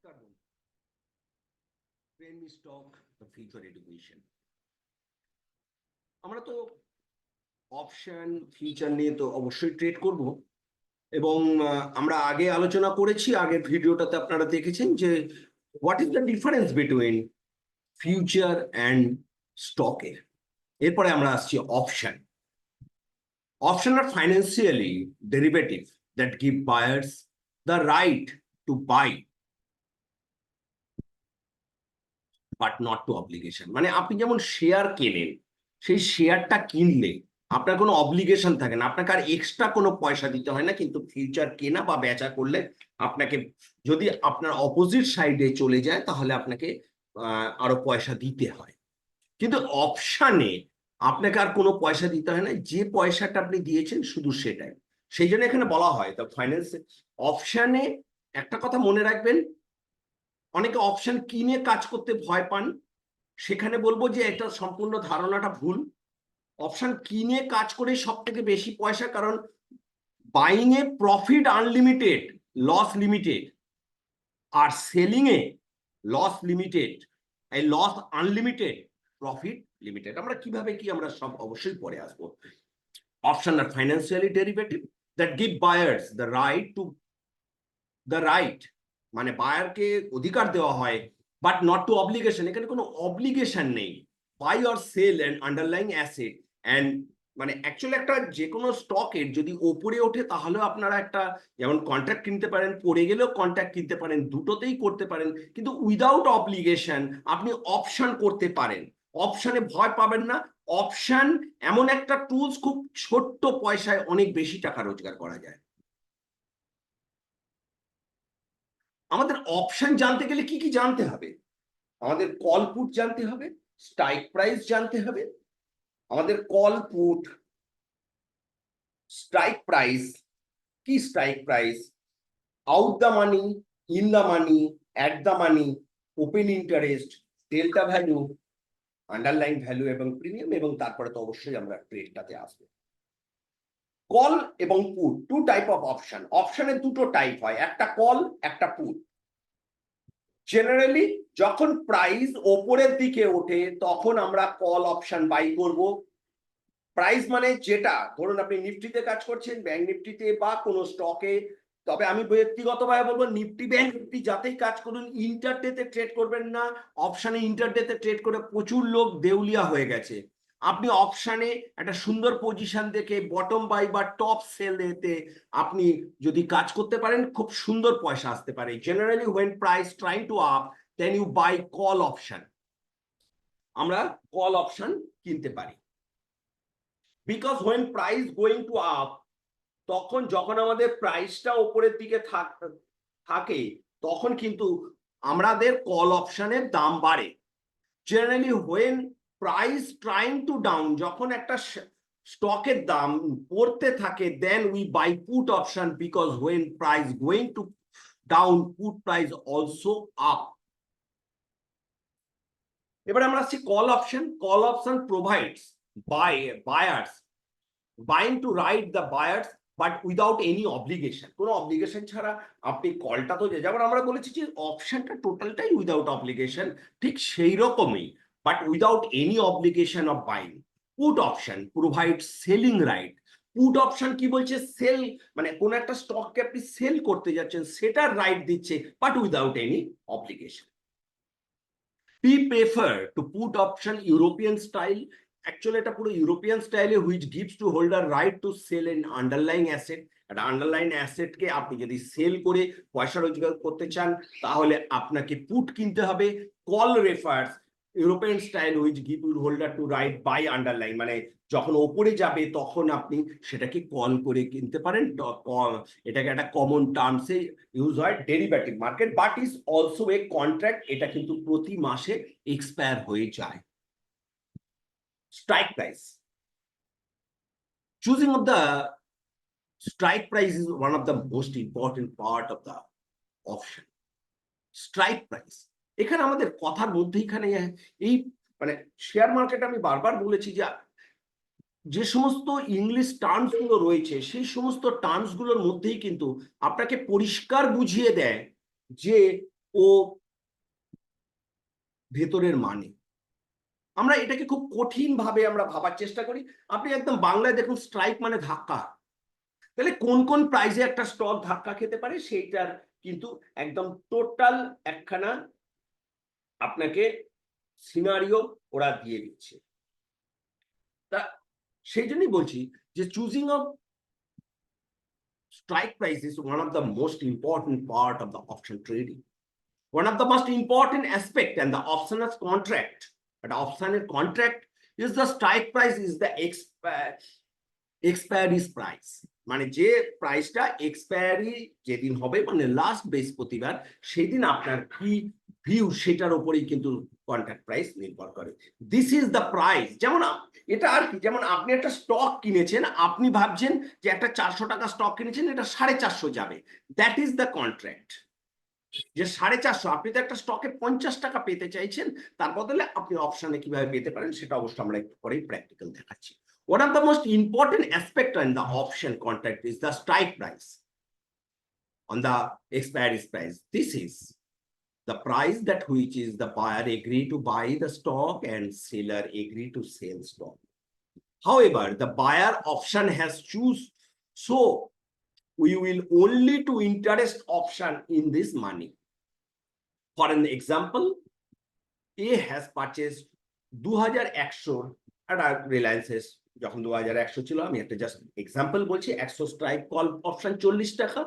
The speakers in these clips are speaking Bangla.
নমস্কার বন্ধু, প্রেমী স্টক দ্য ফিউচার এডুকেশন। আমরা তো অপশন ফিউচার নিয়ে তো অবশ্যই ট্রেড করব এবং আমরা আগে আলোচনা করেছি, আগের ভিডিওটাতে আপনারা দেখেছেন যে what is the difference between future and স্টকের। এরপরে আমরা আসছি option. Option are financially derivative that give buyers the right to buy but not to obligation. মানে আপনি যেমন শেয়ার কেনেন, সেই শেয়ারটা কিনলে আপনার কোনো অব্লিগেশন থাকে না, আপনাকে আর এক্সট্রা কোনো পয়সা দিতে হয় না। কিন্তু ফিউচার কেনা বা বেচা করলে আপনাকে, যদি আপনার অপোজিট সাইডে চলে যায় তাহলে আপনাকে আরো পয়সা দিতে হয়। কিন্তু অপশানে আপনাকে আর কোনো পয়সা দিতে হয় না, যে পয়সাটা আপনি দিয়েছেন শুধু সেটাই। সেই জন্য এখানে বলা হয় দ্য ফাইন্যান্স অপশানে। একটা কথা মনে রাখবেন, অনেকে অপশন কিনে কাজ করতে ভয় পান, সেখানে বলবো যে এটা সম্পূর্ণ ধারণাটা ভুল। অপশন কিনে কাজ করে সব থেকে বেশি পয়সা, কারণ বাইং এ প্রফিট আনলিমিটেড, লস লিমিটেড, আর সেলিং এ লস লিমিটেড, এই লস আনলিমিটেড, প্রফিট লিমিটেড। আমরা কিভাবে কি আমরা সব অবশ্যই পরে আসবো। Option are financially derivative that give buyers the right to, the right মানে বায়ারকে অধিকার দেওয়া হয়, বাট নট টু অব্লিগেশন। এখানে কোনো অব্লিগেশন নেই। Buy or sell and underlying asset and, মানে অ্যাকচুয়ালি একটা যে কোনো স্টকের যদি ওপরে ওঠে তাহলেও আপনারা একটা, যেমন কন্ট্রাক্ট কিনতে পারেন, পড়ে গেলেও কন্ট্রাক্ট কিনতে পারেন, দুটোতেই করতে পারেন। কিন্তু উইদাউট অব্লিগেশন আপনি অপশন করতে পারেন। অপশনে ভয় পাবেন না। অপশন এমন একটা টুলস, খুব ছোট্ট পয়সায় অনেক বেশি টাকা রোজগার করা যায়। আমাদের অপশন জানতে গেলে কি কি জানতে হবে? আমাদের কল পুট জানতে হবে, স্ট্রাইক প্রাইস জানতে হবে। আমাদের কল পুট, স্ট্রাইক প্রাইস কি, strike price, out the money, in the money, at the money, open interest, delta value, underline value এবং প্রিমিয়াম, এবং তারপরে তো অবশ্যই আমরা ট্রেডটাতে আসবো। কল এবং put, two type of option. অপশনের দুটো টাইপ হয়, একটা কল, একটা পুট। জেনারেলি যখন প্রাইস ওপরের দিকে ওঠে তখন আমরা কল অপশন বাই করব। প্রাইস মানে যেটা, ধরুন আপনি নিফটিতে কাজ করছেন, ব্যাংক নিফটিতে বা কোনো স্টকে, তবে আমি ব্যক্তিগতভাবে বলবো নিফটি ব্যাংক নিফটি যাতেই কাজ করুন, ইন্টারডেতে ট্রেড করবেন না। অপশানে ইন্টারডেতে ট্রেড করে প্রচুর লোক দেউলিয়া হয়ে গেছে। আপনি অপশানে একটা সুন্দর পজিশন দেখে বটম বাই বা টপ সেল এতে আপনি যদি কাজ করতে পারেন, খুব সুন্দর পয়সা আসতে পারে। Generally when price trying to up, then you buy call option. আমরা কল অপশন কিনতে পারি। Because when price going to up, তখন যখন আমাদের প্রাইসটা উপরের দিকে থাকে তখন কিন্তু আমাদের কল অপশনের দাম বাড়ে। Generally when price trying to down, যখন একটা স্টকের দাম পড়তে থাকে, then we buy put option, because when price going to down, put price also up. এবার আমরা আসছি call option. Call option provides buyers buying to right the buyers but without any obligation. কোনো অব্লিগেশন ছাড়া আপনি কলটা তো, যেমন আমরা বলেছি যে অপশনটা টোটালটাই উইদাউট অব্লিগেশন, ঠিক সেই রকমই, but without any obligation of buying. Put option provide selling right. Put option কি বলছে, সেল মানে কোন একটা স্টককে আপনি সেল করতে যাচ্ছেন সেটার রাইট দিচ্ছে, but without any obligation. We prefer to put option European style. Actually এটা পুরো ইউরোপিয়ান স্টাইলে, which gives to holder right to sell an underlying asset. একটা আন্ডারলাইন অ্যাসেটকে আপনি যদি সেল করে পয়সা রোজগার করতে চান তাহলে আপনাকে পুট কিনতে হবে। Call refers European style which give your holder to right buy underline, মানে যখন ওপরে যাবে তখন আপনি সেটাকে কল করে কিনতে পারেন। এটাকে একটা কমন টার্মসে ইউজ হয় derivative market, but is also a contract. এটা কিন্তু প্রতি মাসে এক্সপায়ার হয়ে যায়। Strike price, choosing of the strike price is one of the most important part of the option. Strike price, এখানে আমাদের কথার মধ্যে এখানে এই মানে শেয়ার মার্কেট আমি বারবার বলেছি যে যে সমস্ত ইংলিশ টার্মস গুলো রয়েছে সেই সমস্ত টার্মস গুলোর মধ্যেই কিন্তু আপনাকে পরিষ্কার বুঝিয়ে দেয় যে ও ভেতরের মানে। আমরা এটাকে খুব কঠিন ভাবে আমরা ভাবার চেষ্টা করি। আপনি একদম বাংলায় দেখুন, স্ট্রাইক মানে ধাক্কা। তাহলে কোন কোন প্রাইজে একটা স্টক ধাক্কা খেতে পারে সেইটার কিন্তু একদম টোটাল একখানা আপনাকে সিনারিও ওরা দিয়ে দিচ্ছে। তা সেই জন্যই বলছি যে choosing of strike price is one of the most important part of the option trading. One of the most important aspect and the option's contract. But optional contract is the strike price is the expiry price. মানে যে প্রাইসটা এক্সপায়ারি যেদিন হবে, মানে লাস্ট বৃহস্পতিবার, সেদিন আপনার কি ভিউ সেটার উপরেই কিন্তু কন্ট্রাক্ট প্রাইস নির্ভর করে। This is the price. যেমন এটা আর কি, যেমন আপনি একটা স্টক কিনেছেন, আপনি ভাবছেন যে একটা 400 টাকা স্টক কিনেছেন, এটা 450 যাবে, দ্যাট ইজ দ্য কন্ট্রাক্ট। যে 450, আপনি তো একটা স্টকে 50 টাকা পেতে চাইছেন, তার বদলে আপনি অপশনে কিভাবে পেতে পারেন সেটা অবশ্য আমরা একটু পরেই প্র্যাকটিক্যাল দেখাচ্ছি। One of the most important aspect in the option contract is the strike price on the expiry price. This is the price that which is the buyer agree to buy the stock and seller agree to sell stock. However, the buyer option has choose, so we will only to interest option in this money. For an example, A has purchased 2100 একটা রিলায়েন্সের, যখন 2100 ছিল, আমি একটা জাস্ট এক্সাম্পল বলছি, 100 স্ট্রাইক কল অপশন 40 টাকা,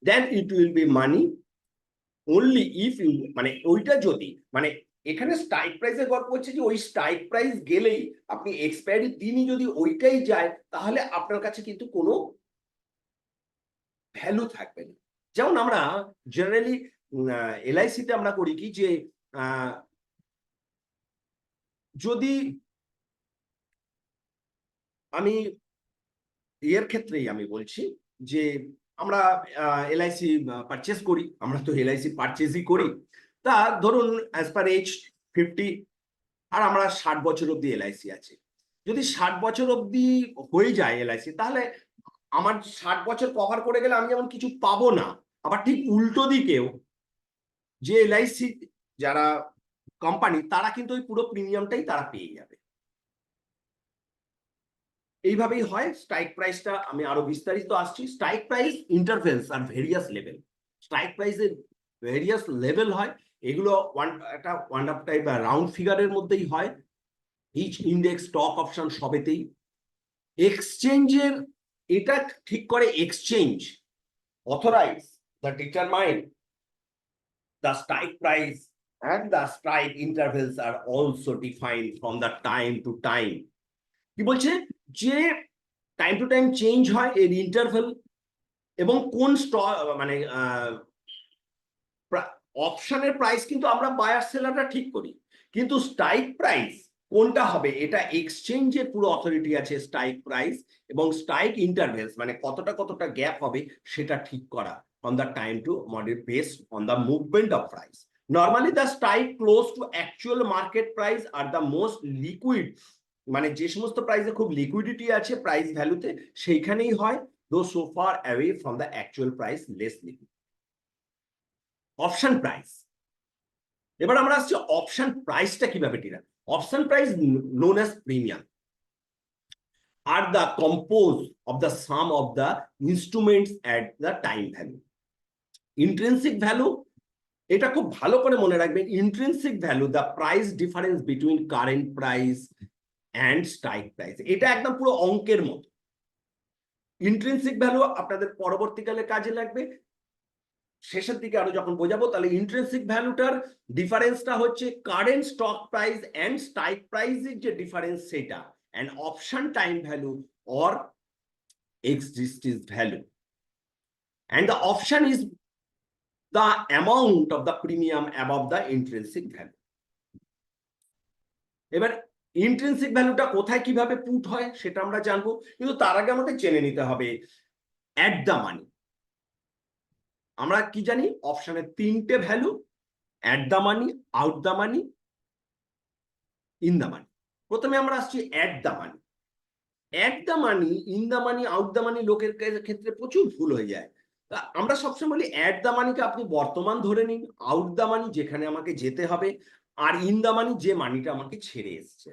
then it will be money only if you, মানে ওইটা যদি, মানে এখানে স্ট্রাইক প্রাইসের গল্প হচ্ছে যে ওই স্ট্রাইক প্রাইস গেলেই আপনি এক্সপায়ারি দিনই যদি ওইটাই যায়, তাহলে আপনার কাছে কিন্তু কোনো ভ্যালু থাকবে না। যেমন আমরা জেনারেলি এলআইসিতে আমরা করি কি, যে যদি আমি এর ক্ষেত্রেই আমি বলছি যে আমরা এলআইসি পারচেস করি, আমরা তো এলআইসি পারচেসই করি। তা ধরুন অ্যাজ পার এজ 50, আর আমরা 60 বছর অব্দি এলআইসি আছে। যদি 60 বছর অব্দি হয়ে যায় এলআইসি, তাহলে আমার 60 বছর কভার করে গেলে আমি যেমন কিছু পাবো না, আবার ঠিক উল্টো দিকেও যে এলআইসি যারা কোম্পানি, তারা কিন্তু ওই পুরো প্রিমিয়ামটাই তারা পেয়ে যাবে। এইভাবেই হয়। স্ট্রাইক প্রাইসটা আমি আরো বিস্তারিত আসছি। স্ট্রাইক প্রাইস ইন্টারভেলস আর ভেরিয়াস লেভেল। স্ট্রাইক প্রাইসের ভেরিয়াস লেভেল হয়, এগুলো একটা ওয়ান অফ টাইপ রাউন্ড ফিগারের মধ্যেই হয়। ইচ ইন্ডেক্স, স্টক, অপশন সবেতেই। এক্সচেঞ্জের এটা ঠিক করে exchange, authorize the determine the strike price and the strike intervals are also defined from the time to time. কি বলছে যে টাইম টু টাইম চেঞ্জ হয় এর ইন্টারভেল, এবং কোন স্টক, মানে অপশনের প্রাইস কিন্তু আমরা বায়ার সেলাররা ঠিক করি, কিন্তু স্ট্রাইক প্রাইস কোনটা হবে এটা এক্সচেঞ্জের পুরো অথরিটি আছে। স্ট্রাইক প্রাইস এবং স্ট্রাইক ইন্টারভেলস, মানে কতটা কতটা গ্যাপ হবে সেটা ঠিক করা on the time to model based on the movement of price. Normally the strike close two actual market price are the most liquid, মানে যে সমস্ত প্রাইসে খুব লিকুইডিটি আছে প্রাইস ভ্যালুতে, সেইখানেই হয়, দো so far away from the actual price less liquid. Option price, এবার আমরা আসছি অপশন প্রাইসটা কিভাবে derive. Option price known as premium are the compose of the some of the instruments at the time value. Intrinsic value, এটা খুব ভালো করে মনে রাখবেন, intrinsic value the price difference between current price and strike price. এটা একদম পুরো অঙ্কের মতো। ইন্ট্রিনসিক ভ্যালু আপনাদের পরবর্তীকালে কাজে লাগবে, শেষের দিকে আরো যখন বোঝাবো। তাহলে ইন্ট্রিনসিক ভ্যালুটার ডিফারেন্সটা হচ্ছে current stock price and strike প্রাইসের যে ডিফারেন্স সেটা, and option time value or existing value, and the option is the amount of the premium above the intrinsic value. এবার ইন্ট্রিনসিক ভ্যালুটা কোথায় কিভাবে পুট হয় সেটা আমরা জানবো, কিন্তু তার আগে আমাদের জেনে নিতে হবে অ্যাট দ্য মানি। আমরা কি জানি, অপশনের 3টে value, at the money, out the money, in the মানি। প্রথমে আমরা আসছি at the money. At the money, in the money, out the মানি লোকের ক্ষেত্রে প্রচুর ভুল হয়ে যায়। তা আমরা সবসময় বলি অ্যাট দ্য মানিকে আপনি বর্তমান ধরে নিন, আউট দ্য মানি যেখানে আমাকে যেতে হবে, আর ইন দ্য মানি যে মানিটা আমাকে ছেড়ে এসছে,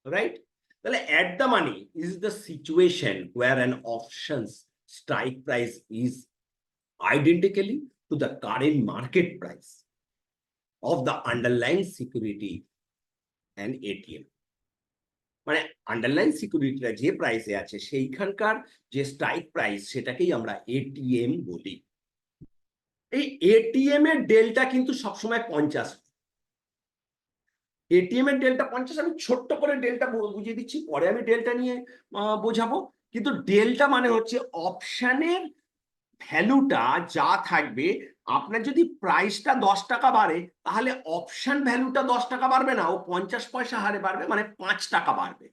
রাইট? তাহলে at the money is the situation where an options strike price is identically to the current market price of the underlying security and ATM. মানে আন্ডারলাইন সিকিউরিটিটা যে প্রাইসে আছে সেইখানকার যে স্ট্রাইক প্রাইস সেটাকেই আমরা এটিএম বলি। এই এটিএম এর ডেলটা কিন্তু সবসময় 50। এটিএম এর ডেলটা 50। আমি ছোট্ট করে ডেলটা বুঝিয়ে দিচ্ছি, পরে আমি ডেলটা নিয়ে বোঝাবো। কিন্তু ডেলটা মানে হচ্ছে অপশনের ভ্যালুটা যা থাকবে, আপনার যদি প্রাইসটা 10 টাকা বাড়ে তাহলে অপশন ভ্যালুটা 10 টাকা বাড়বে না, ও 50 পয়সা হারে বাড়বে, মানে 5 টাকা বাড়বে।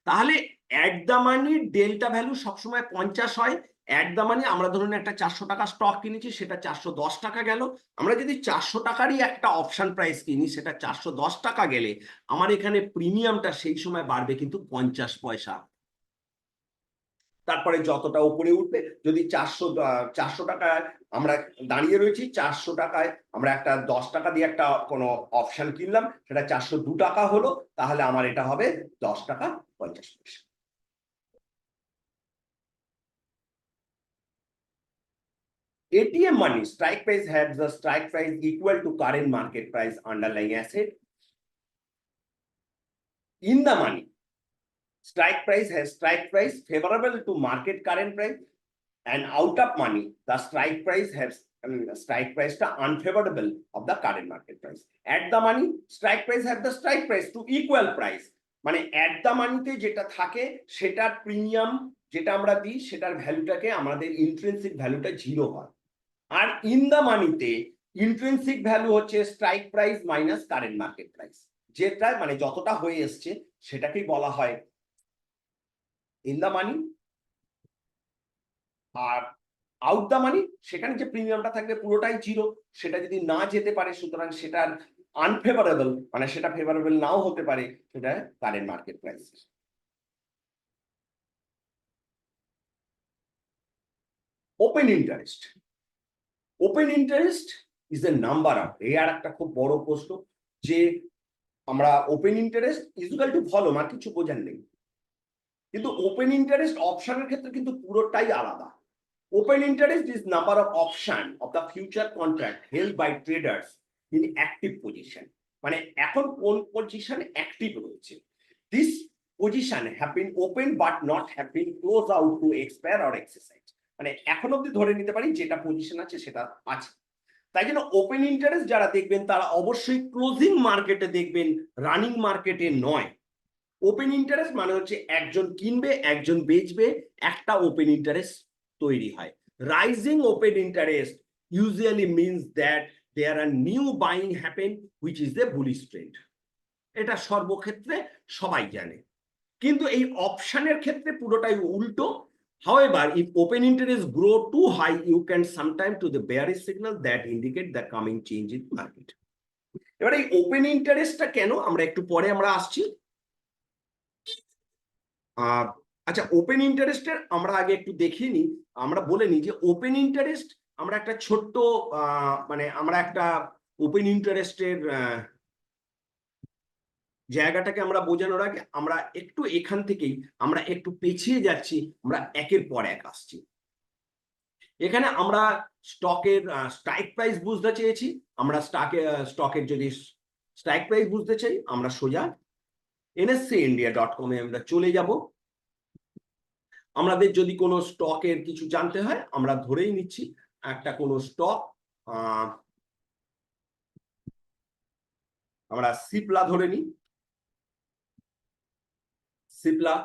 তাহলে at the money delta value সবসময় 50 হয়। অ্যাট দ্য মানি আমরা ধরুন একটা 400 টাকা স্টক কিনেছি, সেটা 410 টাকা গেল। আমরা যদি 400 টাকারই একটা অপশন প্রাইস কিনি, সেটা 410 টাকা গেলে আমার এখানে প্রিমিয়ামটা সেই সময় বাড়বে কিন্তু 50 পয়সা। তারপরে যতটা উপরে উঠবে, যদি 400 টাকায় আমরা দাঁড়িয়ে রয়েছি, 400 টাকায় আমরা একটা 10 টাকা দিয়ে একটা কোনো অপশন কিনলাম, সেটা 402 টাকা হলো, তাহলে আমার এটা হবে 10 টাকা 50 পয়সা। ATM money strike price has the strike price equal to current market price underlying asset. In the money, strike price has strike price favorable to market current price, and out of money, the strike price has strike price to unfavorable of the current market price. At the money, strike price have the strike price to equal price. মানে at the money তে যেটা থাকে সেটার প্রিমিয়াম যেটা আমরা দিই সেটার ভ্যালুটাকে আমাদের ইন্ট্রিনসিক ভ্যালুটা 0 হয়। আর ইন দ্য মানিতে ইন্ট্রিনসিক ভ্যালু হচ্ছে strike price minus current market price, যেটা মানে যতটা হয়ে এসছে সেটাকেই বলা হয় ইন দ্য মানি। আর আউট দ্য মানি সেখানে যে প্রিমিয়ামটা থাকবে পুরোটাই 0, সেটা যদি না যেতে পারে সুতরাং সেটার আনফেভারেবল, মানে সেটা ফেভারেবল নাও হতে পারে, সেটা current market price. Open interest, open interest is a number of, এই আর একটা খুব বড় প্রশ্ন যে আমরা open interest equal to volume, আর কিছু বোঝার নেই। কিন্তু ওপেন ইন্টারেস্ট অপশনের ক্ষেত্রে কিন্তু পুরোটাই আলাদা। Open interest is number of option of the future contract held by traders in active position, মানে এখন কোন পজিশন অ্যাক্টিভ রয়েছে। This position have been open but not have been close out to expire or exercise, মানে এখন অব্দি ধরে নিতে পারি যেটা পজিশন আছে সেটা আছে। তাই জন্য ওপেন ইন্টারেস্ট যারা দেখবেন তারা অবশ্যই ক্লোজিং মার্কেটে দেখবেন, রানিং মার্কেটে নয়। ওপেন ইন্টারেস্ট মানে হচ্ছে একজন কিনবে একজন বেচবে, একটা ওপেন ইন্টারেস্ট তৈরি হয়। Rising open interest usually means that there are new buying happen which is the bullish trend. এটা সর্বক্ষেত্রে সবাই জানে, কিন্তু এই অপশনের ক্ষেত্রে পুরোটাই উল্টো। However, if open interest grow too high, you can sometimes to the bearish signal that indicate the coming change in market. এবার এই ওপেন ইন্টারেস্টটা কেন আমরা একটু পরে আমরা আসছি। আচ্ছা, ওপেন ইন্টারেস্টের আমরা আগে একটু দেখিয়ে নিই। আমরা বলে নিই যে ওপেন ইন্টারেস্ট আমরা একটা ছোট্ট মানে আমরা একটা ওপেন ইন্টারেস্টের জায়গাটাকে আমরা বোঝানোর আগে আমরা একটু এখান থেকেই আমরা একটু পেছিয়ে যাচ্ছি, আমরা একের পর এক আসছি। এখানে আমরা স্টকের স্ট্রাইক প্রাইস বুঝতে চেয়েছি। আমরা স্টকের যদি স্ট্রাইক প্রাইস বুঝতে চাই আমরা সোজা nseIndia.com এ আমরা চলে যাব। আমাদের যদি কোনো স্টকের কিছু জানতে হয় আমরা ধরেই নিচ্ছি একটা কোনো স্টক, আমরা সিপলা ধরে নিই। সিপলা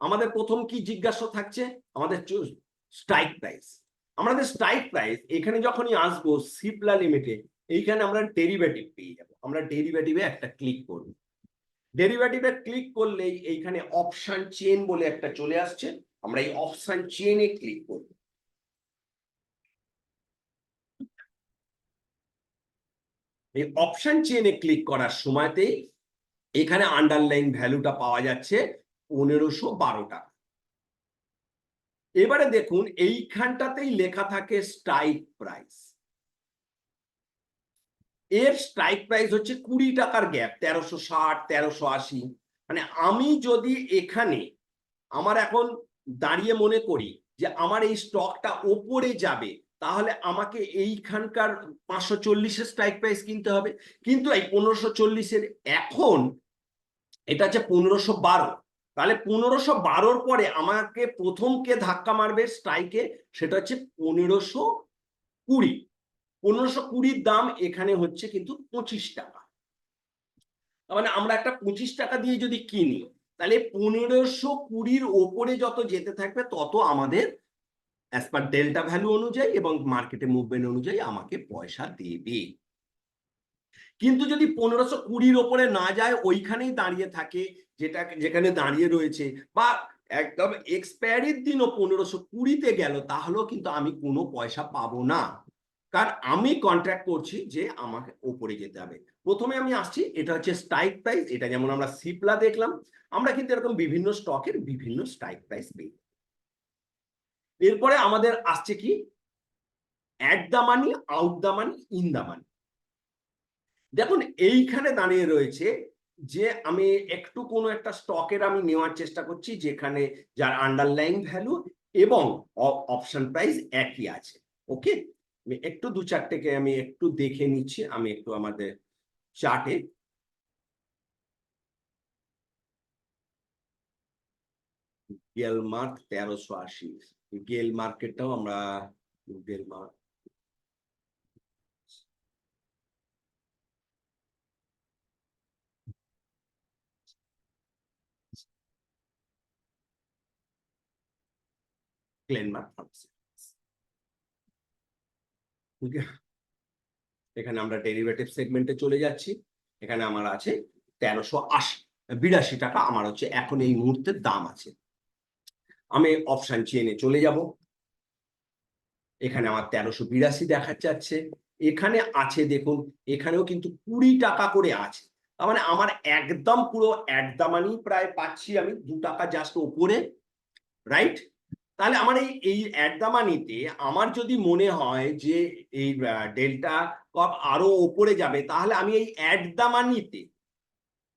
আমাদের প্রথম কি জিজ্ঞাসা থাকছে, আমাদের স্ট্রাইক প্রাইস। আমাদের স্ট্রাইক প্রাইস এখানে যখনই আসবো সিপলা লিমিটেড, এইখানে আমরা ডেরিভেটিভ পেয়ে যাবো। আমরা ডেরিভেটিভে একটা ক্লিক করব। ডেরিভেটিভে ক্লিক করলেই এইখানে অপশন চেন বলে একটা চলে আসছে, আমরা এই অপশন চেনে ক্লিক করব। এই অপশন চেনে ক্লিক করার সময়তেই এখানে আন্ডারলাইন ভ্যালুটা পাওয়া যাচ্ছে 1512 টাকা। এবারে দেখুন এইখানটাতেই লেখা থাকে স্ট্রাইক প্রাইস। এর স্ট্রাইক প্রাইস হচ্ছে 20 টাকার গ্যাপ, 1360 1380। মানে আমি যদি এখানে আমার এখন দাঁড়িয়ে মনে করি যে আমার এই স্টকটা ওপরে যাবে, তাহলে আমাকে এইখানকার 540-এর স্ট্রাইক প্রাইস কিনতে হবে। কিন্তু এই 1540-এর এখন এটা হচ্ছে 1512। তাহলে 1512-র পরে আমাকে প্রথম কে ধাক্কা মারবে স্ট্রাইকে, সেটা হচ্ছে 1520। 1520-র দাম এখানে হচ্ছে কিন্তু 25 টাকা। মানে আমরা একটা 25 টাকা দিয়ে যদি কিনি, তাহলে 1520-র ওপরে যত যেতে থাকবে তত আমাদের অ্যাজ পার ডেল্টা ভ্যালু অনুযায়ী এবং মার্কেটে মুভমেন্ট অনুযায়ী আমাকে পয়সা দেবে। কিন্তু যদি 1520-র ওপরে না যায়, ওইখানেই দাঁড়িয়ে থাকে, যেটা যেখানে দাঁড়িয়ে রয়েছে, বা একদম এক্সপায়ারির দিনও 1520-তে গেল, তাহলেও কিন্তু আমি কোনো পয়সা পাবো না, কারণ আমি কন্ট্রাক্ট করছি যে আমাকে ওপরে যেতে হবে। প্রথমে আমি আসছি, এটা হচ্ছে স্ট্রাইক প্রাইস। এটা যেমন আমরা সিপলা দেখলাম, আমরা কিন্তু এরকম বিভিন্ন স্টকের বিভিন্ন স্ট্রাইক প্রাইস পেয়ে। এরপরে আমাদের আসছে কি, at the money, out the money, in the মানি। দেখুন এইখানে দাঁড়িয়ে রয়েছে যে আমি একটু কোনো একটা স্টকের আমি নেওয়ার চেষ্টা করছি যেখানে যার আন্ডারলাইং ভ্যালু এবং অপশন প্রাইস একই আছে। ওকে, আমি একটু দু চারটেকে আমি একটু দেখে নিচ্ছি। আমি একটু আমাদের চার্টে গেলমার্ক 1380, গেল মার্কেটটাও আমরা, গেলমার্ক গ্লেনমার্ক, এখানে আমরা ডেরিভেটিভ সেগমেন্টে চলে যাচ্ছি। এখানে আমার আছে 1380, 82 টাকা আমার হচ্ছে এখন এই মুহূর্তে দাম আছে। আমি অপশন চেনে চলে যাব। এখানে আমার 1382 দেখা যাচ্ছে। এখানে আছে দেখুন, এখানেও কিন্তু 20 টাকা করে আছে। তার মানে আমার একদম পুরো অ্যাট দা মানি প্রায় পাচ্ছি আমি 2 টাকা জাস্ট ওপরে, রাইট? তাহলে আমার এই অ্যাট দা মানিতে আমার যদি মনে হয় যে এই ডেল্টা কপ আরো ওপরে যাবে, তাহলে আমি এই অ্যাট দা মানিতে,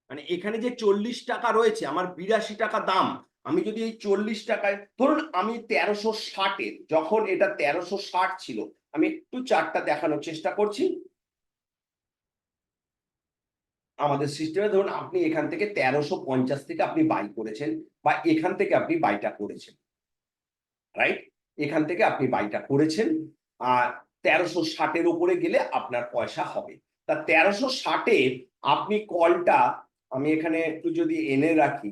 মানে এখানে যে 40 টাকা রয়েছে, আমার 82 টাকা দাম, আমি যদি এই 40 টাকায়, ধরুন আমি 1360-এর, যখন এটা 1360 ছিল, আমি একটু চার্টটা দেখানোর চেষ্টা করছি আমাদের সিস্টেমে। ধরুন আপনি এখান থেকে 1350 থেকে আপনি বাই করেছেন, বা এখান থেকে আপনি বাইটা করেছেন, রাইট? এখান থেকে আপনি বাইটা করেছেন, আর 1360-এর উপরে গেলে আপনার পয়সা হবে। তা 1360-এর আপনি কলটা, আমি এখানে একটু যদি এনে রাখি,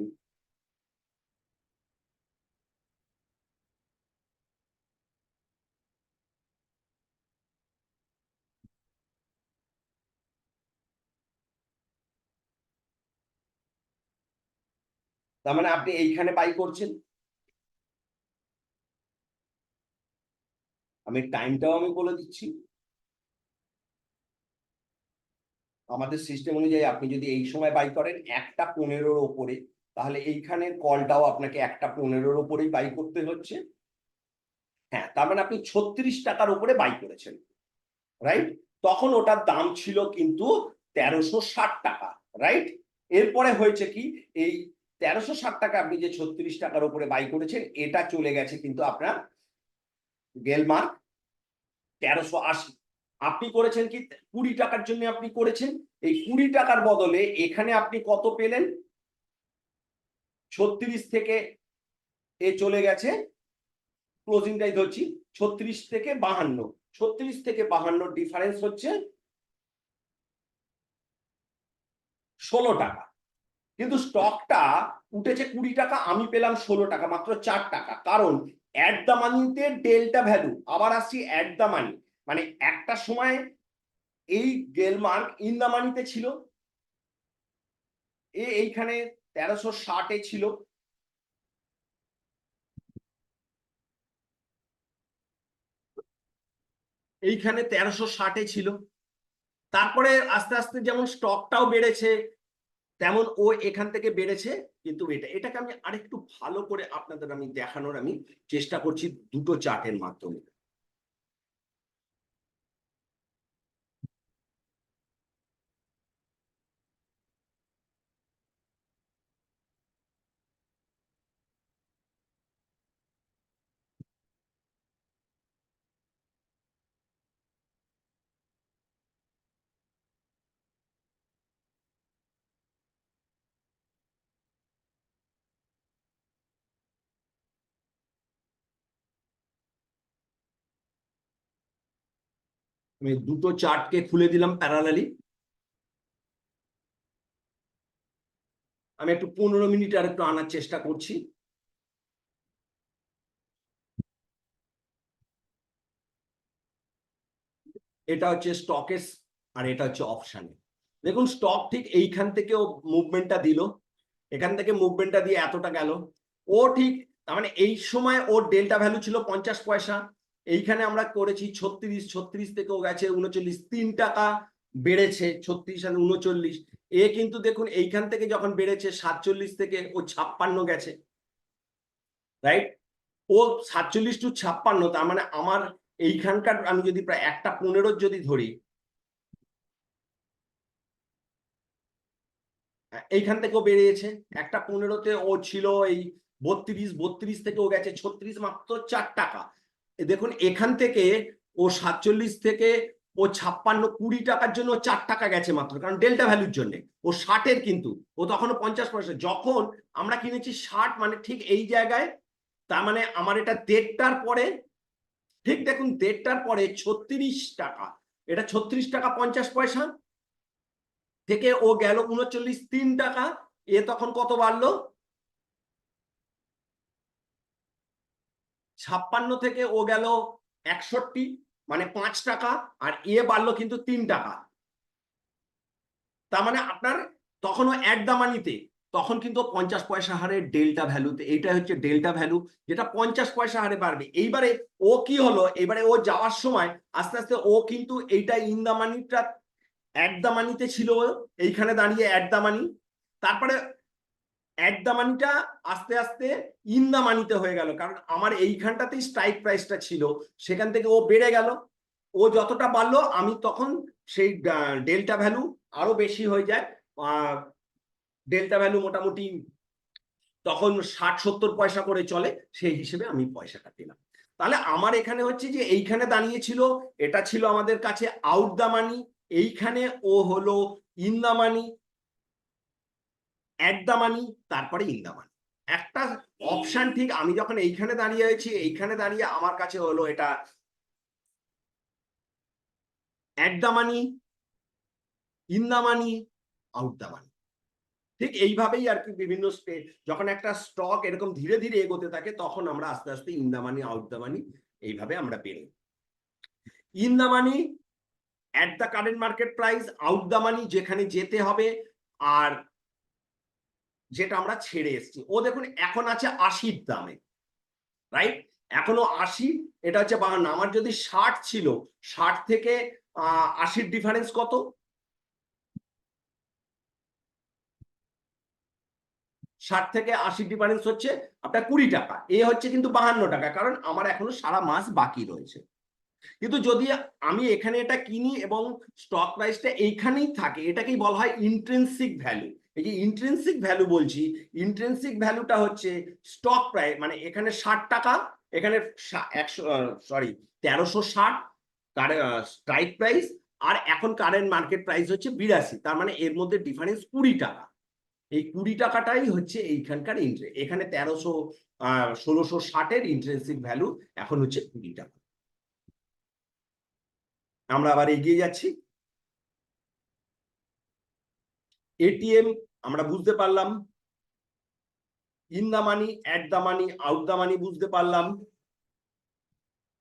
তার মানে আপনি এইখানে বাই করছেন। আমি টাইমটাও আমি বলে দিচ্ছি। আমাদের সিস্টেম অনুযায়ী আপনি যদি এই সময় বাই করেন 1:15-র ওপরে, তাহলে এইখানের কলটাও আপনাকে 1:15-র ওপরেই বাই করতে হচ্ছে। হ্যাঁ, তার মানে আপনি 36 টাকার উপরে বাই করেছেন, রাইট? তখন ওটার দাম ছিল কিন্তু 1360 টাকা, রাইট? এরপরে হয়েছে কি, এই 1360 টাকা আপনি যে 36 টাকার উপরে বাই করেছেন, এটা চলে গেছে কিন্তু আপনার গেলমার্ক 1380। আপনি করেছেন কি 20 টাকার জন্য আপনি করেছেন, এই 20 টাকার বদলে এখানে আপনি কত পেলেন? 36 থেকে এ চলে গেছে, ক্লোজিংটাই ধরছি, 36 থেকে 52, 36 থেকে 52 ডিফারেন্স হচ্ছে 16 টাকা। কিন্তু স্টকটা উঠেছে 20 টাকা, আমি পেলাম 16 টাকা, মাত্র 4 টাকা। কারণ অ্যাট দ্য মানিতে ডেল্টা ভ্যালু, আবার আসছি অ্যাট দ্য মানি, মানে একটা সময় এই গেলমার্ক ইন দ্য মানিতে ছিল, এইখানে 1360-এ ছিল, এইখানে 1360-এ ছিল। তারপরে আস্তে আস্তে যেমন স্টকটাও বেড়েছে, তেমন ও এখান থেকে বেড়েছে, কিন্তু এটাকে আমি আরেকটু ভালো করে আপনাদের আমি দেখানোর আমি চেষ্টা করছি দুটো চার্টের মাধ্যমে। আমি দুটো চার্টকে খুলে দিলাম প্যারালালি। আমি একটু 15 মিনিট আর একটু আনার চেষ্টা করছি। এটা হচ্ছে স্টকের, আর এটা হচ্ছে অপশানে। দেখুন স্টক ঠিক এইখান থেকে ও মুভমেন্টটা দিল, এখান থেকে মুভমেন্টটা দিয়ে এতটা গেল। ও ঠিক তার মানে এই সময় ওর ডেল্টা ভ্যালু ছিল 50 পয়সা, এইখানে আমরা করেছি 36, 36 থেকে ও গেছে 39, 3 টাকা বেড়েছে 36 আর 39। এ কিন্তু দেখুন এইখান থেকে যখন বেড়েছে 47 থেকে ও 56 গেছে, রাইট? ও 47 to 56, তার মানে আমার এইখানকার আমি যদি প্রায় 1টা 15 যদি ধরি, এইখান থেকেও বেরিয়েছে 1টা 15-তে ও ছিল এই 32, 32 থেকে ও গেছে 36, মাত্র 4 টাকা। দেখুন এখান থেকে ও 47 থেকে ও 56, 20 টাকার জন্য 4 টাকা গেছে মাত্র, কারণ ডেল্টা ভ্যালুর জন্য। ও 60-এর কিন্তু, ও তখনও 50 পয়সা যখন আমরা কিনেছি 60, মানে ঠিক এই জায়গায়। তার মানে আমার এটা 1.5টার পরে, ঠিক দেখুন 1.5টার পরে 36 টাকা, এটা 36 টাকা 50 পয়সা থেকে ও গেল 39, 3 টাকা। এ তখন কত বাড়লো? 56 থেকে ও গেল 61, মানে 5 টাকা। আর এ বাড়লো কিন্তু 3 টাকা। তার মানে আপনার তখনও একদামানিতে, তখন কিন্তু 50 পয়সা হারে ডেল্টা ভ্যালুতে, এইটা হচ্ছে ডেল্টা ভ্যালু, যেটা 50 পয়সা হারে বাড়বে। এইবারে ও কি হলো, এবারে ও যাওয়ার সময় আস্তে আস্তে ও কিন্তু এইটা ইন দা মানিটা অ্যাট দা মানিতে ছিল, এইখানে দাঁড়িয়ে অ্যাট দা মানি, তারপরে অ্যাট দা মানিটা আস্তে আস্তে ইন দা মানিতে হয়ে গেল, কারণ আমার এইখানটাতেই স্ট্রাইক প্রাইসটা ছিল, সেখান থেকে ও বেড়ে গেল। ও যতটা বাড়লো আমি তখন সেই ডেল্টা ভ্যালু আরো বেশি হয়ে যায়। ডেল্টা ভ্যালু মোটামুটি তখন 60-70 পয়সা করে চলে, সেই হিসেবে আমি পয়সাটা পেলাম। তাহলে আমার এখানে হচ্ছে যে এইখানে দাঁড়িয়েছিল, এটা ছিল আমাদের কাছে আউট দা মানি, এইখানে ও হলো in the money, at the মানি, তারপরে ইন দা মানি। একটা অপশন ঠিক আমি যখন এইখানে দাঁড়িয়ে আছি, এইখানে দাঁড়িয়ে আমার কাছে হলো এটা at the money, in the money, out the money. ঠিক এইভাবেই আর কি বিভিন্ন যখন একটা স্টক এরকম ধীরে ধীরে এগোতে থাকে, তখন আমরা আস্তে আস্তে in the money, out the মানি, এইভাবে আমরা বেরোই। In the money at the current market price, out the money যেখানে যেতে হবে, আর যেটা আমরা ছেড়ে এসেছি। ও দেখুন এখন আছে 80-র দামে, রাইট? এখনো 80, এটা হচ্ছে 52। আমার যদি 60 ছিল, 60 থেকে 80-র ডিফারেন্স কত? 60 থেকে 80 ডিফারেন্স হচ্ছে আপনার 20 টাকা। এ হচ্ছে কিন্তু 52 টাকা, কারণ আমার এখনো সারা মাস বাকি রয়েছে। কিন্তু যদি আমি এখানে এটা কিনি এবং স্টক প্রাইসটা এইখানেই থাকে, এটাকেই বলা হয় ইন্ট্রিনসিক ভ্যালু। এই যে ইন্ট্রিনসিক ভ্যালু বলছি, ইন্ট্রিনসিক ভ্যালুটা হচ্ছে স্টক প্রাইস, মানে এখানে 60 টাকা, এখানে 1360 স্ট্রাইক প্রাইস, আর এখন কারেন্ট মার্কেট প্রাইস হচ্ছে 82, তার মানে এর মধ্যে ডিফারেন্স 20 টাকা। এই 20 টাকাটাই হচ্ছে এইখানকার এখানে 1660-এর ইন্ট্রিনসিক ভ্যালু এখন হচ্ছে 20 টাকা। আমরা আবার এগিয়ে যাচ্ছি। এটিএম আমরা বুঝতে পারলাম, in the money, at the money, out the money বুঝতে পারলাম।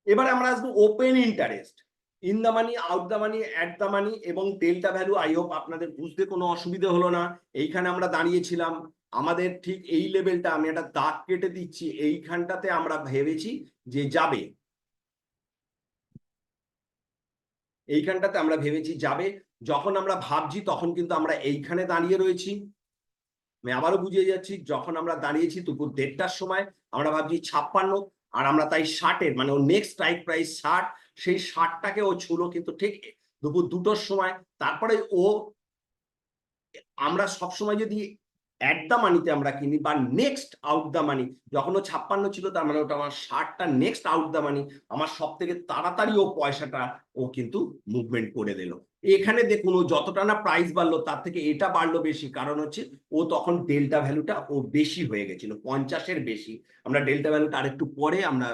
এবার আমরা আসবো open interest. In the money, out the money, at the money এবং ডেল্টা ভ্যালু। আই হোপ আপনাদের বুঝতে কোনো অসুবিধা হলো না। এইখানে আমরা দাঁড়িয়েছিলাম, আমাদের ঠিক এই লেভেলটা আমি একটা দাগ কেটে দিচ্ছি, এইখানটাতে আমরা ভেবেছি যে যাবে, এইখানটাতে আমরা ভেবেছি যাবে। যখন আমরা ভাবছি তখন কিন্তু আমরা এইখানে দাঁড়িয়ে রয়েছি, আমি আবারও বুঝিয়ে যাচ্ছি, যখন আমরা দাঁড়িয়েছি দুপুর 1:30টার সময়, আমরা ভাবছি 56, আর আমরা তাই 60-এর মানে ওর নেক্সট স্ট্রাইক প্রাইস 60, সেই 60টাকে ও ছুলো কিন্তু ঠিক দুপুর 2টোর সময়। তারপরে ও, আমরা সবসময় যদি অ্যাট দ্য মানিতে আমরা কিনি বা নেক্সট আউট দ্য মানি, যখন ও 56 ছিল তার মানে ওটা আমার 60টা নেক্সট আউট দ্য মানি, আমার সব থেকে তাড়াতাড়ি ও পয়সাটা ও কিন্তু মুভমেন্ট করে দিল। এখানে দেখুন ও যতটা না প্রাইস বাড়লো তার থেকে এটা বাড়লো বেশি, কারণ হচ্ছে ও তখন ডেল্টা ভ্যালুটা ও বেশি হয়ে গেছিল, 50-এর বেশি। আমরা ডেল্টা ভ্যালুটা আরেকটু পরে আমরা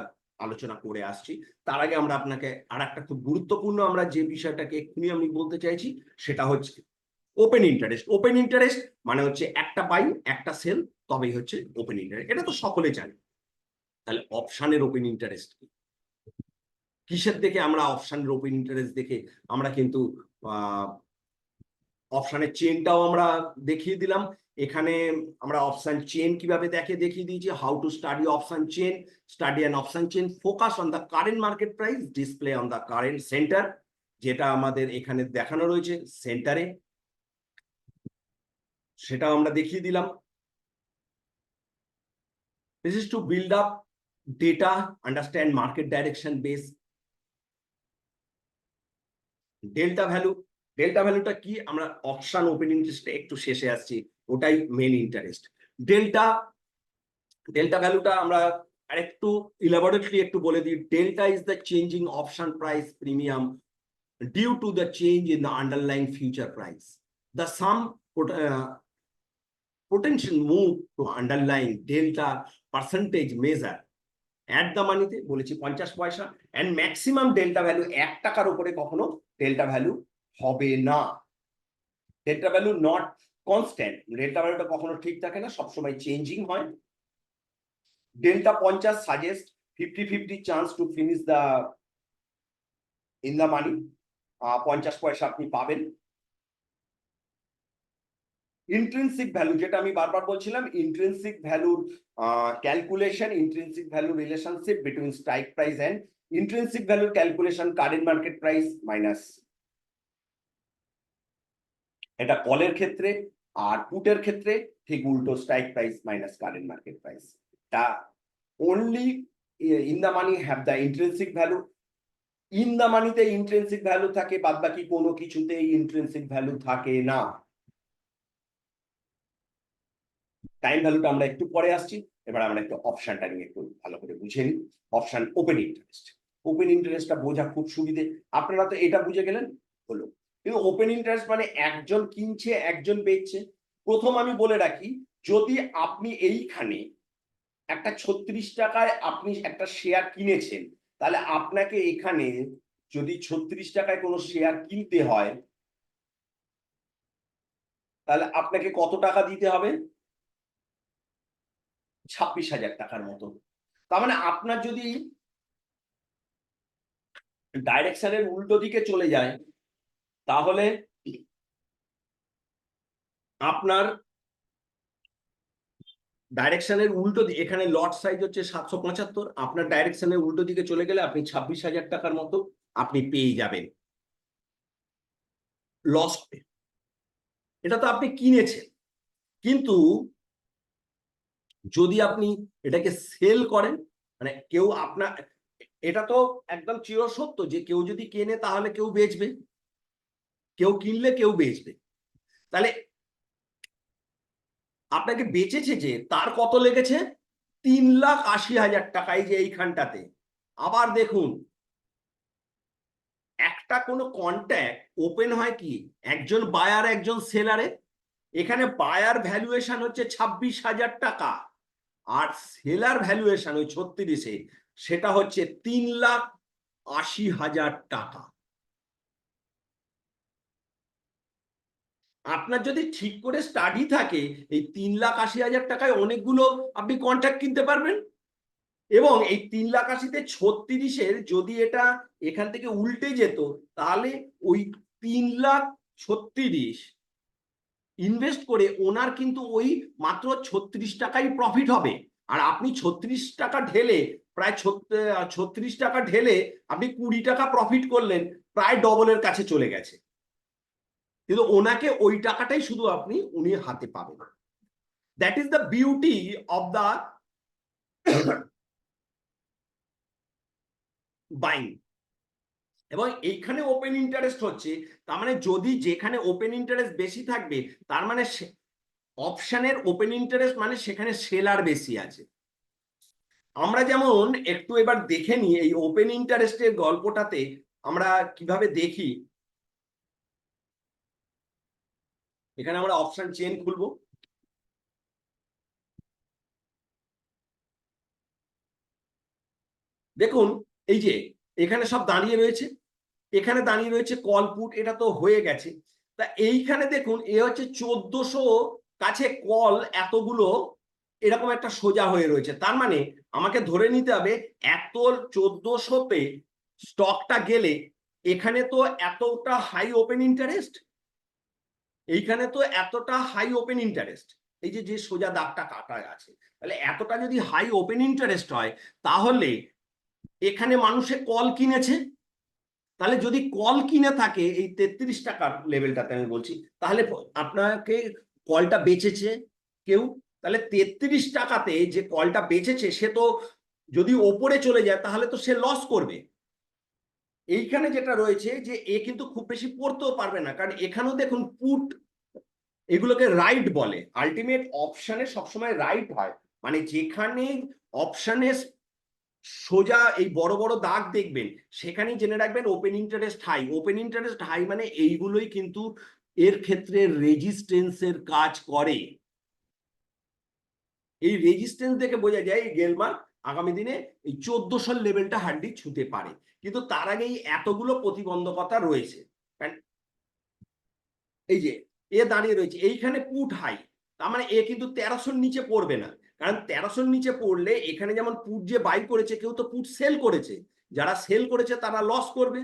আলোচনা করে আসছি। তার আগে আমরা আপনাকে আর একটা খুব গুরুত্বপূর্ণ আমরা যে বিষয়টাকে এক্ষুনি আমি বলতে চাইছি, সেটা হচ্ছে ওপেন ইন্টারেস্ট। ওপেন ইন্টারেস্ট মানে হচ্ছে একটা বাই একটা সেল, তবেই হচ্ছে ওপেন ইন্টারেস্ট, এটা তো সকলে জানে। তাহলে অপশনের ওপেন ইন্টারেস্ট কি, কিসের দেখে আমরা অপশনের ওপেন ইন্টারেস্ট দেখে আমরা কিন্তু অপশনের চেনটাও আমরা দেখিয়ে দিলাম। এখানে আমরা অপশন চেন কিভাবে দেখিয়ে দিয়েছি, how to study option chain, study an option chain, focus on the current market price, display on the current centre, যেটা আমাদের এখানে দেখানো রয়েছে সেন্টারে, সেটাও আমরা দেখিয়ে দিলাম। This is to build up data, understand market direction base. Delta value, delta ভ্যালুটা কি, আমরা অপশন ওপেন ইন্টারেস্ট একটু শেষে আসছি, ওটাই মেন ইন্টারেস্ট। ডেল্টা, ডেল্টা ভ্যালুটা আমরা আরেকটু ইলাবোরেটলি একটু বলে দিই। Delta is the changing option price premium due to the change in the underlying future price. The sum potential move to underlying delta percentage measure at the মানিতে বলেছি 50 পয়সা, অ্যান্ড ম্যাক্সিমাম ডেল্টা ভ্যালু 1 টাকার উপরে কখনো ডেল্টা ভ্যালু হবে না। Delta value not constant, delta ভ্যালুটা কখনো ঠিক থাকে না, সবসময় চেঞ্জিং হয়। Delta 50 suggest 50-50 chance to finish the in the মানি, 50 পয়সা আপনি পাবেন। ইন্ট্রিনসিক ভ্যালু, যেটা আমি বারবার বলছিলাম, ইন্ট্রিনসিক ভ্যালুর calculation, intrinsic value relationship between strike price and intrinsic ভ্যালুর calculation current market price minus, এটা কলের ক্ষেত্রে, আর পুটের ক্ষেত্রে ঠিক উল্টো, strike price minus current market price. তা only in the money have the intrinsic value, in the মানিতে ইন্ট্রিনসিক ভ্যালু থাকে, বাদ বাকি কোনো কিছুতেই ইন্ট্রিনসিক ভ্যালু থাকে না। টাইম ভ্যালুটা আমরা একটু পরে আসছি, এবার আমরা একটু অপশনটা নিয়ে একটু ভালো করে বুঝে নিই। অপশন ওপেন ইন্টারেস্ট, ওপেন ইন্টারেস্টটা বোঝা খুব সুবিধে, আপনারা তো এটা বুঝে গেলেন হলো। কিন্তু ওপেন ইন্টারেস্ট মানে একজন কিনছে একজন বেচছে। প্রথম আমি বলে রাখি, যদি আপনি এইখানে একটা 36 টাকায় আপনি একটা শেয়ার কিনেছেন, তাহলে আপনাকে এখানে যদি 36 টাকায় কোনো শেয়ার কিনতে হয়, তাহলে আপনাকে কত টাকা দিতে হবে, 26,000 টাকার মতো। তার মানে আপনার যদি ডাইরেকশনের উল্টো দিকে চলে যায়, তাহলে আপনার ডাইরেকশনের উল্টো এখানে লট সাইজ হচ্ছে 775, আপনার ডাইরেকশনের উল্টো দিকে চলে গেলে আপনি 26,000 টাকার মতো আপনি পেয়ে যাবেন লস। এটা তো আপনি কিনেছেন, কিন্তু যদি আপনি এটাকে সেল করেন, মানে কেউ আপনার, এটা তো একদম চিরসত্য যে কেউ যদি কেনে তাহলে কেউ বেচবে, কেউ কিনলে কেউ বেচবে। তাহলে আপনাকে বেচেছে যে তার কত লেগেছে, 3,80,000 টাকায়, যে এইখানটাতে। আবার দেখুন, একটা কোনো কন্ট্যাক্ট ওপেন হয় কি একজন বায়ার একজন সেলারে, এখানে বায়ার ভ্যালুয়েশন হচ্ছে 26,000 টাকা, আর সেলার ভ্যালুয়েশন ওই 36-এ সেটা হচ্ছে 3,80,000 টাকা। আপনার যদি ঠিক করে স্টাডি থাকে, এই 3,80,000 টাকায় অনেকগুলো আপনি কন্ট্রাক্ট কিনতে পারবেন। এবং এই 3,80,000-তে 36-এর যদি এটা এখান থেকে উল্টে যেত, তাহলে ওই 3,36,000 ইনভেস্ট করে ওনার কিন্তু ওই মাত্র 36 টাকাই প্রফিট হবে। আর আপনি 36 টাকা ঢেলে, প্রায় 36 টাকা ঢেলে আপনি 20 টাকা প্রফিট করলেন, প্রায় ডবলের কাছে চলে গেছে। কিন্তু ওনাকে ওই টাকাটাই শুধু উনি হাতে পাবেন। That is the beauty of the buying. এবং এইখানে ওপেন ইন্টারেস্ট হচ্ছে, তার মানে যদি যেখানে ওপেন ইন্টারেস্ট বেশি থাকবে, তার মানে অপশনের ওপেন ইন্টারেস্ট মানে সেখানে সেলার বেশি আছে। আমরা যেমন একটু এবার দেখে নিই এই ওপেন ইন্টারেস্টের গল্পটাতে আমরা কিভাবে দেখি। এখানে আমরা অপশন চেন খুলবো, দেখুন এই যে এখানে সব দাঁড়িয়ে রয়েছে, এখানে দাঁড়িয়ে রয়েছে কল পুট, এটা তো হয়ে গেছে। তা এইখানে দেখুন এ হচ্ছে 1400 কাছে কল এতগুলো এরকম একটা সোজা হয়ে রয়েছে, তার মানে আমাকে ধরে নিতে হবে এত 1400-তে স্টকটা গেলে এখানে তো এতটা হাই ওপেন ইন্টারেস্ট, এইখানে তো এতটা হাই ওপেন ইন্টারেস্ট, এই যে যে সোজা দাগটা কাটা আছে, তাহলে এতটা যদি হাই ওপেন ইন্টারেস্ট হয় তাহলে এখানে মানুষে কল কিনেছে। তাহলে যদি কল কিনে থাকে এই 33 টাকার লেভেলটাতে আমি বলছি, তাহলে আপনাকে কলটা বেচেছে কেউ, তাহলে 33 টাকাতে যে কলটা বেচেছে সে তো যদি ওপরে চলে যায় তাহলে তো সে লস করবে। এইখানে যেটা রয়েছে যে এ কিন্তু খুব বেশি পড়তেও পারবে না, কারণ এখানেও দেখুন পুট, এগুলোকে রাইট বলে, আলটিমেট অপশনে সবসময় রাইট হয়, মানে যেখানে অপশনে সোজা এই বড় বড় দাগ দেখবেন সেখানেই জেনে রাখবেন open interest high. Open interest high মানে এইগুলোই কিন্তু এর ক্ষেত্রে রেজিস্ট্যান্সের কাজ করে। এই রেজিস্ট্যান্স দেখে বোঝা যায় এই গেলমার্ক আগামী দিনে এই 1400 লেভেলটা হার্ডলি ছুঁতে পারে, কিন্তু তার আগেই এতগুলো প্রতিবন্ধকতা রয়েছে। এই যে এ দাঁড়িয়ে রয়েছে এইখানে পুট হাই, তার মানে এ কিন্তু 1300-র নিচে পড়বে না, কারণ 1300-র নিচে পড়লে এখানে যেমন পুট যে বাই করেছে কেউ তো পুট সেল করেছে, যারা সেল করেছে তারা লস করবে।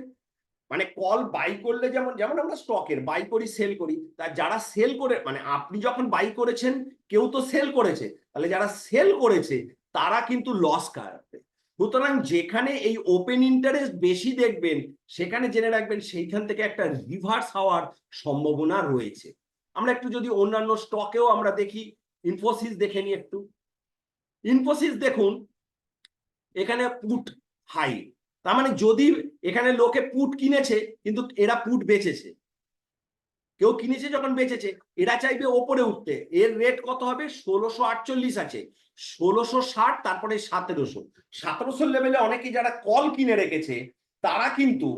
মানে কল বাই করলে যেমন যেমন আমরা স্টকের বাই করি সেল করি, তা যারা সেল করে মানে আপনি যখন বাই করেছেন কেউ তো সেল করেছে, তাহলে যারা সেল করেছে তারা কিন্তু লস কাটবে। সুতরাং যেখানে এই ওপেন ইন্টারেস্ট বেশি দেখবেন সেখানে জেনে রাখবেন সেইখান থেকে একটা রিভার্স হওয়ার সম্ভাবনা রয়েছে। আমরা একটু যদি অন্যান্য স্টকেও আমরা দেখি, ইনফোসিস দেখে নিই একটু। ইনফোসিস দেখুন এখানে পুট হাই, তার মানে যদি এখানে লোকে পুট কিনেছে কিন্তু এরা পুট বেচেছে, কেউ কিনেছে যখন বেচেছে এরা চাইবে ওপরে উঠতে, এর রেট কত হবে 1648 আছে, 1660 তারপরে 1700 লেভেলে অনেকে যারা কল কিনে রেখেছে তারা কিন্তু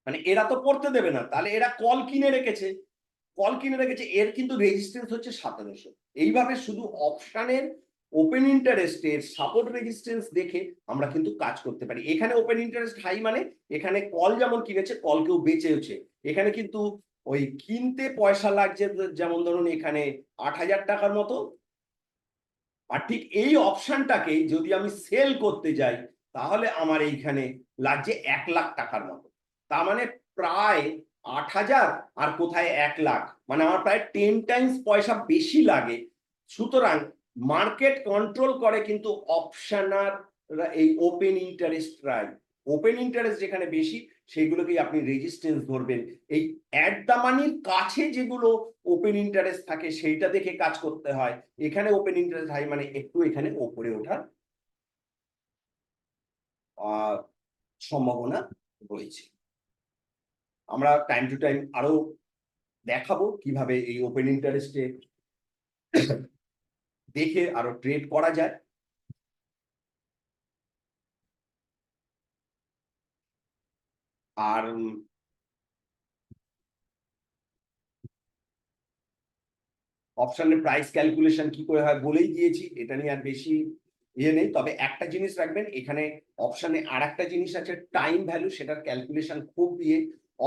মানে এরা তো পড়তে দেবে না, তাহলে এরা কল কিনে রেখেছে, কল কিনে রেখেছে এর কিন্তু রেজিস্ট্যান্স হচ্ছে 1700। এইভাবে শুধু অপশনের ওপেন ইন্টারেস্টের সাপোর্ট রেজিস্ট্যান্স দেখে আমরা কিন্তু কাজ করতে পারি। এখানে ওপেন ইন্টারেস্ট হাই মানে এখানে কল যেমন কিনেছে কল কেউ বেচেছে, এখানে কিন্তু ওই কিনতে পয়সা লাগছে, যেমন ধরুন এখানে 8000 টাকার মতো, আর ঠিক এই অপশনটাকে যদি আমি সেল করতে যাই তাহলে আমার এইখানে লাগছে 1 লাখ টাকার মতো, তার মানে প্রায় 8000 আর কোথায় 1 লাখ, মানে আমার প্রায় 10 টাইমস পয়সা বেশি লাগে। সুতরাং মার্কেট কন্ট্রোল করে কিন্তু অপশনার এই ওপেন ইন্টারেস্টরাই, ওপেন ইন্টারেস্ট যেখানে বেশি সেইগুলোকেই আপনি রেজিস্ট্যান্স ধরবেন। এই অ্যাট দ্য মানির কাছে যেগুলো ওপেন ইন্টারেস্ট থাকে সেইটা দেখে কাজ করতে হয়। এখানে ওপেন ইন্টারেস্ট হাই মানে একটু এখানে ওপরে ওঠার সম্ভাবনা রয়েছে। আমরা টাইম টু টাইম আরো দেখাবো কিভাবে এই ওপেন ইন্টারেস্টে দেখে আরো ট্রেড করা যায়। আর অপশনের প্রাইস ক্যালকুলেশন কি করে হয় বলেই দিয়েছি, এটা নিয়ে আর বেশি ইয়ে নেই, তবে একটা জিনিস রাখবেন এখানে অপশনে আর একটা জিনিস আছে টাইম ভ্যালু, সেটার ক্যালকুলেশন খুব দিয়ে।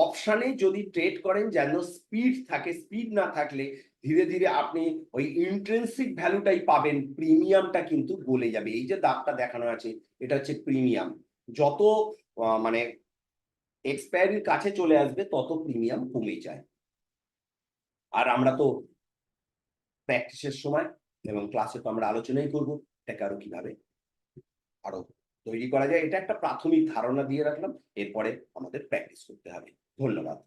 অপশনে যদি ট্রেড করেন যেন স্পিড থাকে, স্পিড না থাকলে ধীরে ধীরে আপনি ওই ইন্ট্রিনসিক ভ্যালুটাই পাবেন, প্রিমিয়ামটা কিন্তু গলে যাবে। এই যে দাগটা দেখানো আছে এটা হচ্ছে প্রিমিয়াম, যত মানে এক্সপায়ারির কাছে চলে আসবে তত প্রিমিয়াম কমে যায়। আর আমরা তো প্র্যাকটিসের সময় এবং ক্লাসে তো আমরা আলোচনাই করবো এটাকে আরো কিভাবে আরো তৈরি করা যায়, এটা একটা প্রাথমিক ধারণা দিয়ে রাখলাম, এরপরে আমাদের প্র্যাকটিস করতে হবে। ধন্যবাদ।